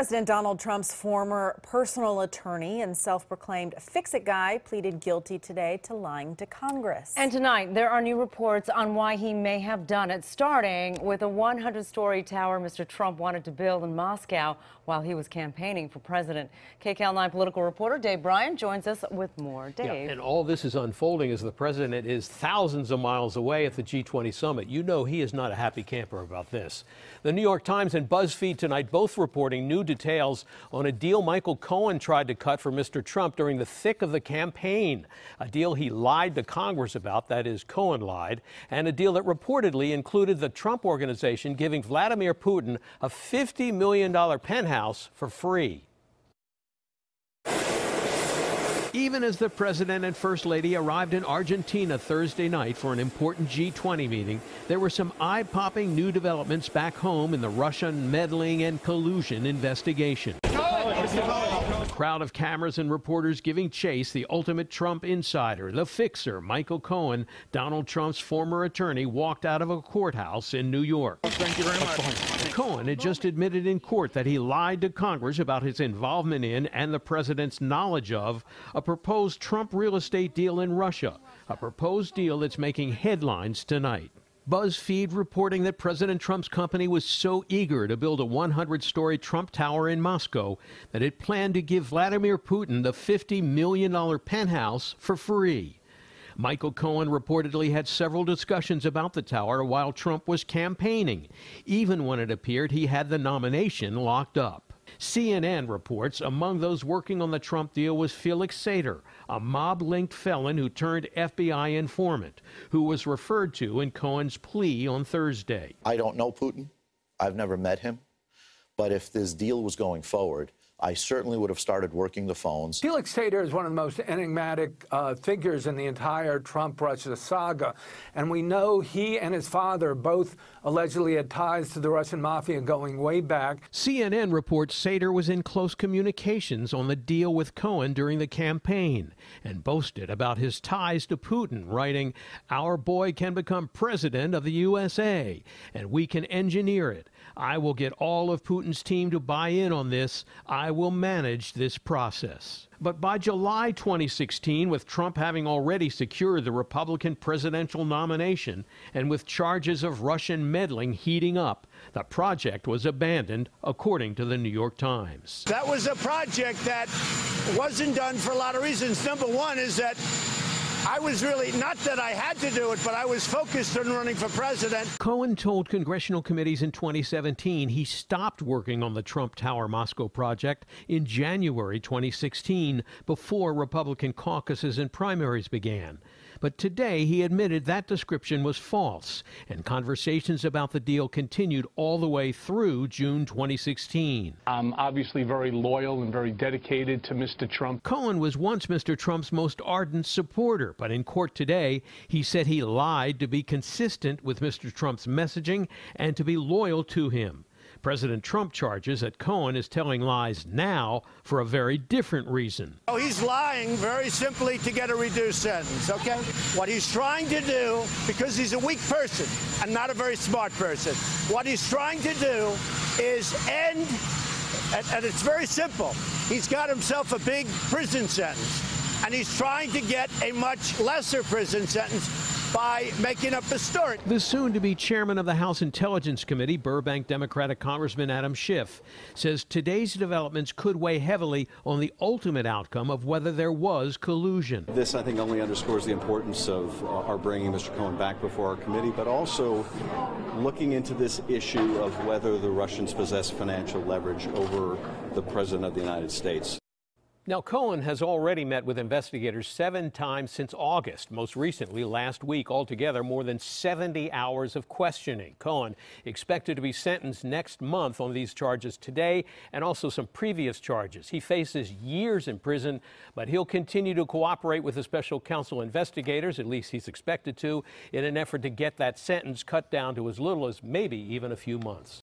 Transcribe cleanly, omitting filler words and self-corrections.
President Donald Trump's former personal attorney and self-proclaimed fix-it guy pleaded guilty today to lying to Congress. And tonight, there are new reports on why he may have done it, starting with a 100-story tower Mr. Trump wanted to build in Moscow while he was campaigning for president. KCAL 9 political reporter Dave Bryant joins us with more. Dave. Yeah, and all this is unfolding as the president is thousands of miles away at the G20 summit. You know he is not a happy camper about this. The New York Times and BuzzFeed tonight both reporting new details on a deal Michael Cohen tried to cut for Mr. Trump during the thick of the campaign. A deal he lied to Congress about, that is, Cohen lied, and a deal that reportedly included the Trump Organization giving Vladimir Putin a $50 million penthouse for free. Even as the president and first lady arrived in Argentina Thursday night for an important G20 meeting, there were some eye-popping new developments back home in the Russian meddling and collusion investigation. A crowd of cameras and reporters giving chase the ultimate Trump insider, the fixer, Michael Cohen, Donald Trump's former attorney, walked out of a courthouse in New York. Thank you very much. Cohen had just admitted in court that he lied to Congress about his involvement in and the president's knowledge of a proposed Trump real estate deal in Russia, a proposed deal that's making headlines tonight. BuzzFeed reporting that President Trump's company was so eager to build a 100-story Trump Tower in Moscow that it planned to give Vladimir Putin the $50 million penthouse for free. Michael Cohen reportedly had several discussions about the tower while Trump was campaigning, even when it appeared he had the nomination locked up. CNN reports among those working on the Trump deal was Felix Sater, a mob-linked felon who turned FBI informant, who was referred to in Cohen's plea on Thursday. I don't know Putin. I've never met him. But if this deal was going forward, I certainly would have started working the phones. Felix Sater is one of the most enigmatic figures in the entire Trump-Russia saga. And we know he and his father both allegedly had ties to the Russian mafia going way back. CNN reports Sater was in close communications on the deal with Cohen during the campaign and boasted about his ties to Putin, writing, "Our boy can become president of the USA, and we can engineer it. I will get all of Putin's team to buy in on this. I will manage this process." But by July 2016, with Trump having already secured the Republican presidential nomination and with charges of Russian meddling heating up, the project was abandoned, according to the New York Times. That was a project that wasn't done for a lot of reasons. Number one is that I was really, not that I had to do it, but I was focused on running for president. Cohen told congressional committees in 2017 he stopped working on the Trump Tower Moscow project in January 2016, before Republican caucuses and primaries began. But today he admitted that description was false, and conversations about the deal continued all the way through June 2016. I'm obviously very loyal and very dedicated to Mr. Trump. Cohen was once Mr. Trump's most ardent supporter, but in court today, he said he lied to be consistent with Mr. Trump's messaging and to be loyal to him. President Trump charges that Cohen is telling lies now for a very different reason. Oh, he's lying very simply to get a reduced sentence, okay? What he's trying to do, because he's a weak person and not a very smart person, what he's trying to do is end, and it's very simple. He's got himself a big prison sentence, and he's trying to get a much lesser prison sentence by making up a story. The soon-to-be chairman of the House Intelligence Committee, Burbank Democratic Congressman Adam Schiff, says today's developments could weigh heavily on the ultimate outcome of whether there was collusion. This, I think, only underscores the importance of our bringing Mr. Cohen back before our committee, but also looking into this issue of whether the Russians possess financial leverage over the President of the United States. Now, Cohen has already met with investigators 7 times since August, most recently last week. Altogether, more than 70 hours of questioning. Cohen expected to be sentenced next month on these charges today and also some previous charges. He faces years in prison, but he'll continue to cooperate with the special counsel investigators, at least he's expected to, in an effort to get that sentence cut down to as little as maybe even a few months.